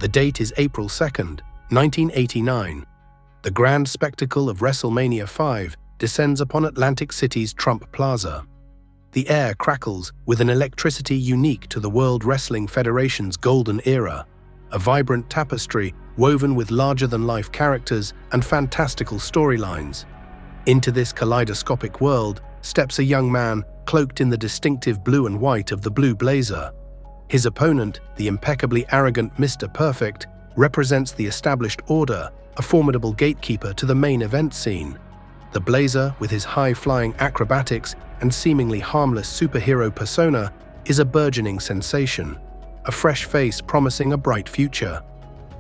The date is April 2nd, 1989. The grand spectacle of WrestleMania 5 descends upon Atlantic City's Trump Plaza. The air crackles with an electricity unique to the World Wrestling Federation's golden era, a vibrant tapestry woven with larger-than-life characters and fantastical storylines. Into this kaleidoscopic world steps a young man cloaked in the distinctive blue and white of the blue blazer. His opponent, the impeccably arrogant Mr. Perfect, represents the established order, a formidable gatekeeper to the main event scene. The blazer, with his high-flying acrobatics and seemingly harmless superhero persona, is a burgeoning sensation, a fresh face promising a bright future.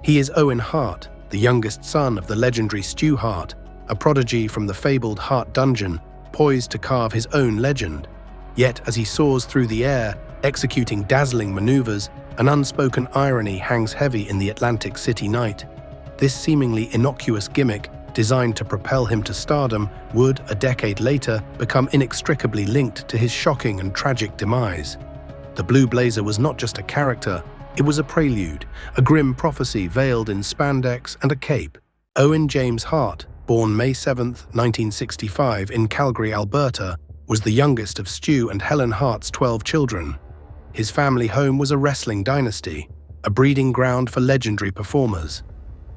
He is Owen Hart, the youngest son of the legendary Stu Hart, a prodigy from the fabled Hart Dungeon, poised to carve his own legend. Yet as he soars through the air, executing dazzling maneuvers, an unspoken irony hangs heavy in the Atlantic City night. This seemingly innocuous gimmick, designed to propel him to stardom, would, a decade later, become inextricably linked to his shocking and tragic demise. The blue blazer was not just a character, it was a prelude, a grim prophecy veiled in spandex and a cape. Owen James Hart, born May 7, 1965 in Calgary, Alberta, was the youngest of Stu and Helen Hart's 12 children. His family home was a wrestling dynasty, a breeding ground for legendary performers.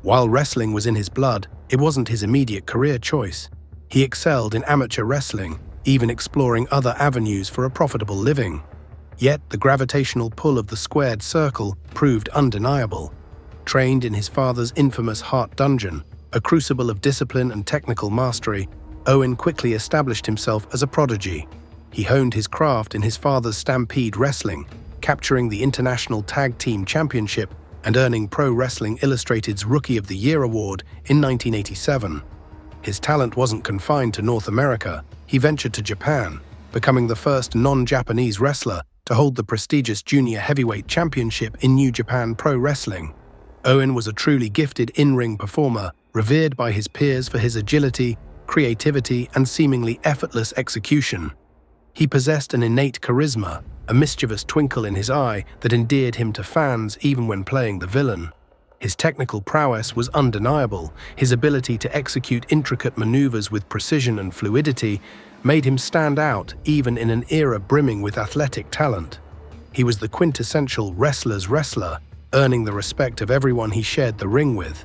While wrestling was in his blood, it wasn't his immediate career choice. He excelled in amateur wrestling, even exploring other avenues for a profitable living. Yet the gravitational pull of the squared circle proved undeniable. Trained in his father's infamous Hart Dungeon, a crucible of discipline and technical mastery, Owen quickly established himself as a prodigy. He honed his craft in his father's Stampede Wrestling, capturing the International Tag Team Championship and earning Pro Wrestling Illustrated's Rookie of the Year award in 1987. His talent wasn't confined to North America. He ventured to Japan, becoming the first non-Japanese wrestler to hold the prestigious Junior Heavyweight Championship in New Japan Pro Wrestling. Owen was a truly gifted in-ring performer, revered by his peers for his agility, creativity, and seemingly effortless execution. He possessed an innate charisma, a mischievous twinkle in his eye that endeared him to fans even when playing the villain. His technical prowess was undeniable. His ability to execute intricate maneuvers with precision and fluidity made him stand out even in an era brimming with athletic talent. He was the quintessential wrestler's wrestler, earning the respect of everyone he shared the ring with.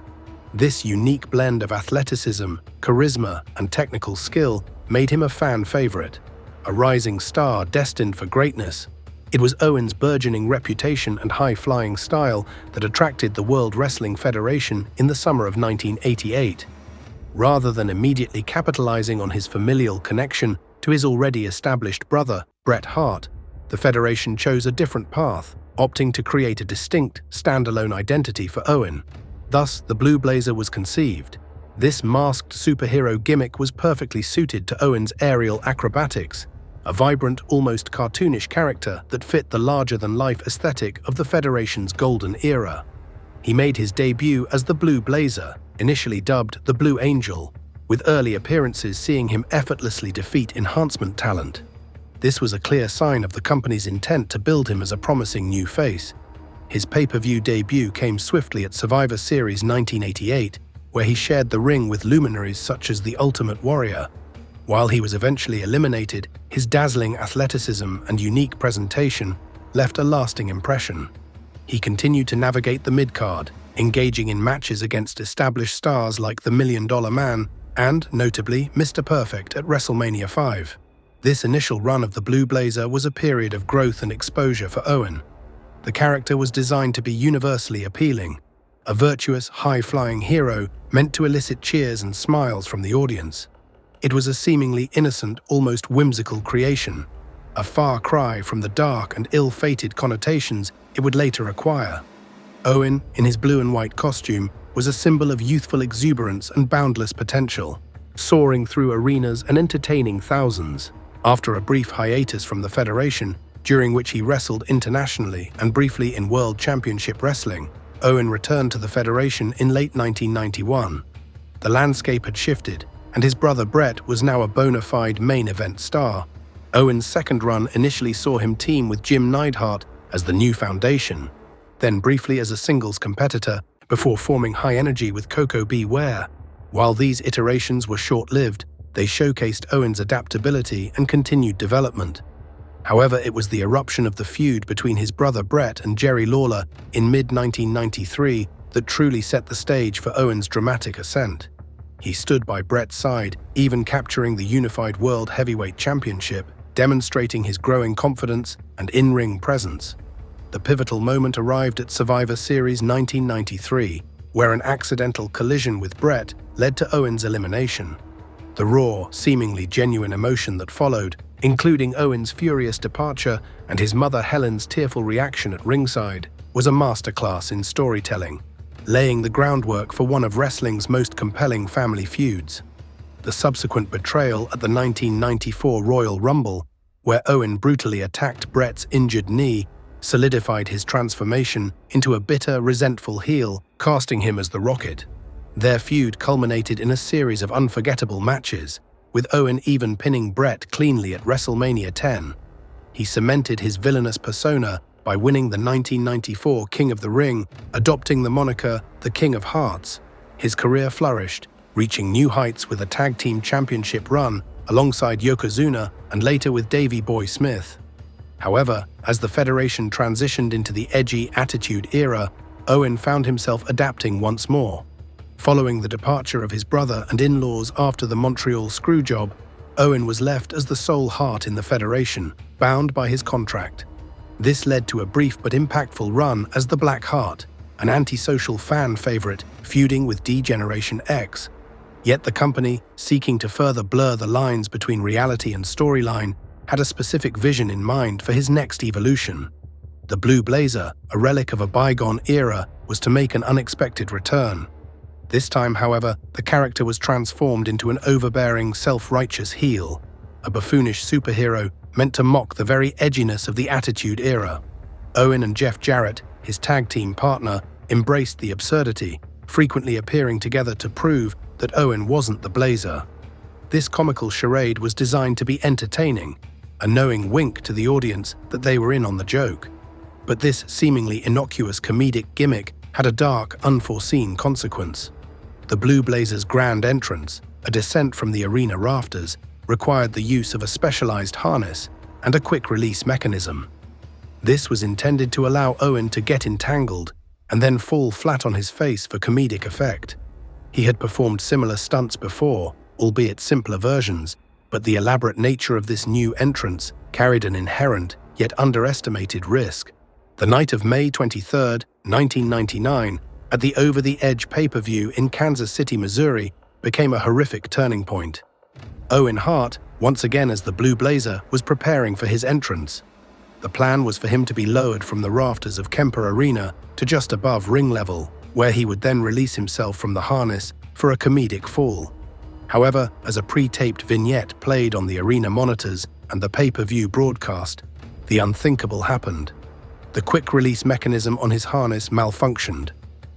This unique blend of athleticism, charisma, and technical skill made him a fan favorite, a rising star destined for greatness. It was Owen's burgeoning reputation and high-flying style that attracted the World Wrestling Federation in the summer of 1988. Rather than immediately capitalizing on his familial connection to his already established brother, Bret Hart, the Federation chose a different path, opting to create a distinct, standalone identity for Owen. Thus, the blue blazer was conceived. This masked superhero gimmick was perfectly suited to Owen's aerial acrobatics, a vibrant, almost cartoonish character that fit the larger-than-life aesthetic of the Federation's golden era. He made his debut as the Blue Blazer, initially dubbed the Blue Angel, with early appearances seeing him effortlessly defeat enhancement talent. This was a clear sign of the company's intent to build him as a promising new face. His pay-per-view debut came swiftly at Survivor Series 1988, where he shared the ring with luminaries such as the Ultimate Warrior. While he was eventually eliminated, his dazzling athleticism and unique presentation left a lasting impression. He continued to navigate the mid-card, engaging in matches against established stars like the $1 Million Man and, notably, Mr. Perfect at WrestleMania 5. This initial run of the Blue Blazer was a period of growth and exposure for Owen. The character was designed to be universally appealing, a virtuous, high-flying hero meant to elicit cheers and smiles from the audience. It was a seemingly innocent, almost whimsical creation, a far cry from the dark and ill-fated connotations it would later acquire. Owen, in his blue and white costume, was a symbol of youthful exuberance and boundless potential, soaring through arenas and entertaining thousands. After a brief hiatus from the Federation, during which he wrestled internationally and briefly in World Championship Wrestling, Owen returned to the Federation in late 1991. The landscape had shifted, and his brother Bret was now a bona fide main event star. Owen's second run initially saw him team with Jim Neidhart as the new Foundation. then briefly as a singles competitor, before forming High Energy with Coco Beware. While these iterations were short-lived, they showcased Owen's adaptability and continued development. However, it was the eruption of the feud between his brother Bret and Jerry Lawler in mid-1993 that truly set the stage for Owen's dramatic ascent. He stood by Bret's side, even capturing the unified World Heavyweight Championship, demonstrating his growing confidence and in-ring presence. The pivotal moment arrived at Survivor Series 1993, where an accidental collision with Bret led to Owen's elimination. The raw, seemingly genuine emotion that followed, including Owen's furious departure and his mother Helen's tearful reaction at ringside, was a masterclass in storytelling, laying the groundwork for one of wrestling's most compelling family feuds. The subsequent betrayal at the 1994 Royal Rumble, where Owen brutally attacked Bret's injured knee, solidified his transformation into a bitter, resentful heel, casting him as the Rocket. Their feud culminated in a series of unforgettable matches, with Owen even pinning Bret cleanly at WrestleMania 10. He cemented his villainous persona by winning the 1994 King of the Ring, adopting the moniker the King of Harts. His career flourished, reaching new heights with a tag team championship run alongside Yokozuna and later with Davey Boy Smith. However, as the Federation transitioned into the edgy Attitude Era, Owen found himself adapting once more. Following the departure of his brother and in-laws after the Montreal Screwjob, Owen was left as the sole Hart in the Federation, bound by his contract. This led to a brief but impactful run as the Black Hart, an antisocial fan favorite feuding with D-Generation X. Yet the company, seeking to further blur the lines between reality and storyline, had a specific vision in mind for his next evolution. The Blue Blazer, a relic of a bygone era, was to make an unexpected return. This time, however, the character was transformed into an overbearing, self-righteous heel, a buffoonish superhero meant to mock the very edginess of the Attitude Era. Owen and Jeff Jarrett, his tag team partner, embraced the absurdity, frequently appearing together to prove that Owen wasn't the Blazer. This comical charade was designed to be entertaining, a knowing wink to the audience that they were in on the joke. But this seemingly innocuous comedic gimmick had a dark, unforeseen consequence. The Blue Blazer's grand entrance, a descent from the arena rafters, required the use of a specialized harness and a quick-release mechanism. This was intended to allow Owen to get entangled and then fall flat on his face for comedic effect. He had performed similar stunts before, albeit simpler versions, but the elaborate nature of this new entrance carried an inherent, yet underestimated risk. The night of May 23, 1999, at the Over the Edge pay-per-view in Kansas City, Missouri, became a horrific turning point. Owen Hart, once again as the Blue Blazer, was preparing for his entrance. The plan was for him to be lowered from the rafters of Kemper Arena to just above ring level, where he would then release himself from the harness for a comedic fall. However, as a pre-taped vignette played on the arena monitors and the pay-per-view broadcast, the unthinkable happened. The quick-release mechanism on his harness malfunctioned.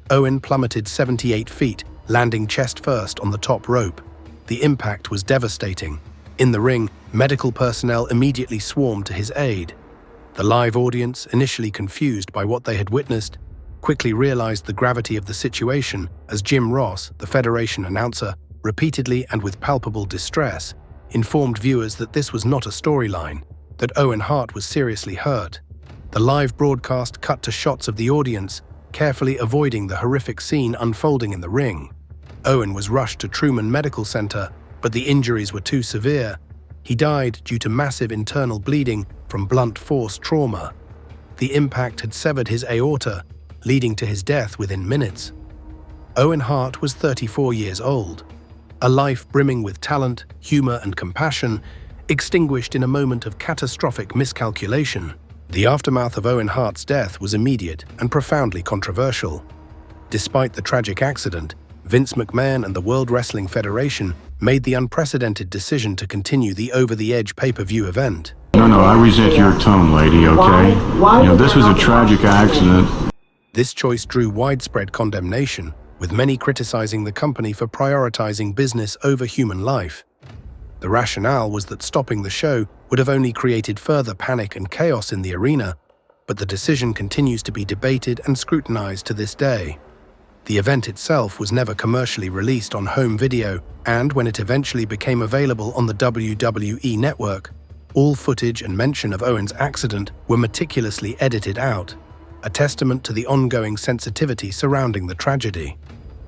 Owen plummeted 78 feet, landing chest first on the top rope. The impact was devastating. In the ring, medical personnel immediately swarmed to his aid. The live audience, initially confused by what they had witnessed, quickly realized the gravity of the situation as Jim Ross, the Federation announcer, repeatedly and with palpable distress, informed viewers that this was not a storyline, that Owen Hart was seriously hurt. The live broadcast cut to shots of the audience, carefully avoiding the horrific scene unfolding in the ring. Owen was rushed to Truman Medical Center, but the injuries were too severe. He died due to massive internal bleeding from blunt force trauma. The impact had severed his aorta, leading to his death within minutes. Owen Hart was 34 years old. A life brimming with talent, humor, and compassion, extinguished in a moment of catastrophic miscalculation. The aftermath of Owen Hart's death was immediate and profoundly controversial. Despite the tragic accident, Vince McMahon and the World Wrestling Federation made the unprecedented decision to continue the Over the Edge pay-per-view event. No, I resent your tone, lady, okay? This was a tragic accident. This choice drew widespread condemnation, with many criticizing the company for prioritizing business over human life. The rationale was that stopping the show would have only created further panic and chaos in the arena, but the decision continues to be debated and scrutinized to this day. The event itself was never commercially released on home video, and when it eventually became available on the WWE Network, all footage and mention of Owen's accident were meticulously edited out, a testament to the ongoing sensitivity surrounding the tragedy.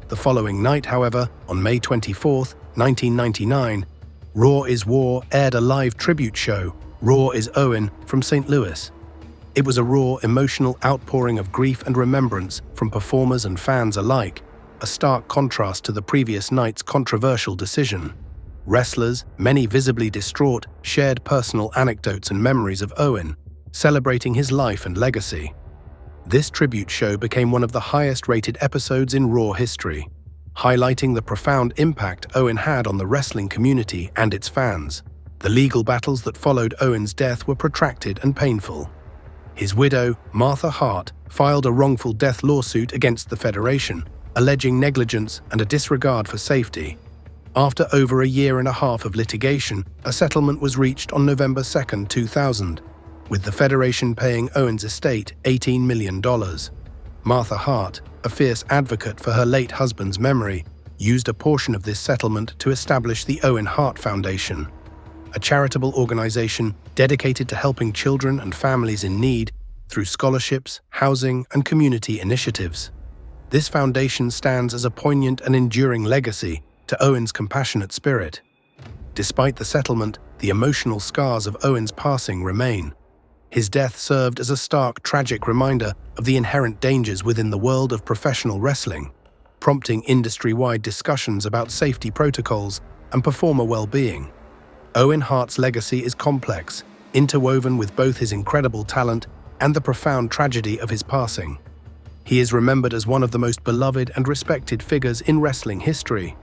The following night, however, on May 24, 1999, Raw is War aired a live tribute show, Raw is Owen, from St. Louis. It was a raw, emotional outpouring of grief and remembrance from performers and fans alike, a stark contrast to the previous night's controversial decision. Wrestlers, many visibly distraught, shared personal anecdotes and memories of Owen, celebrating his life and legacy. This tribute show became one of the highest-rated episodes in Raw history, highlighting the profound impact Owen had on the wrestling community and its fans. The legal battles that followed Owen's death were protracted and painful. His widow, Martha Hart, filed a wrongful death lawsuit against the Federation, alleging negligence and a disregard for safety. After over a year and a half of litigation, a settlement was reached on November 2, 2000, with the Federation paying Owen's estate $18 million. Martha Hart, a fierce advocate for her late husband's memory, used a portion of this settlement to establish the Owen Hart Foundation, a charitable organization dedicated to helping children and families in need through scholarships, housing, and community initiatives. This foundation stands as a poignant and enduring legacy to Owen's compassionate spirit. Despite the settlement, the emotional scars of Owen's passing remain. His death served as a stark, tragic reminder of the inherent dangers within the world of professional wrestling, prompting industry-wide discussions about safety protocols and performer well-being. Owen Hart's legacy is complex, interwoven with both his incredible talent and the profound tragedy of his passing. He is remembered as one of the most beloved and respected figures in wrestling history,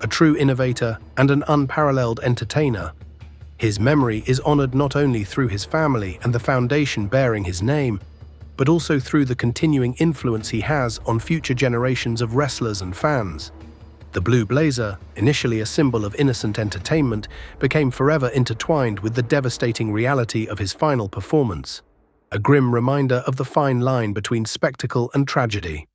a true innovator and an unparalleled entertainer. His memory is honored not only through his family and the foundation bearing his name, but also through the continuing influence he has on future generations of wrestlers and fans. The blue blazer, initially a symbol of innocent entertainment, became forever intertwined with the devastating reality of his final performance, a grim reminder of the fine line between spectacle and tragedy.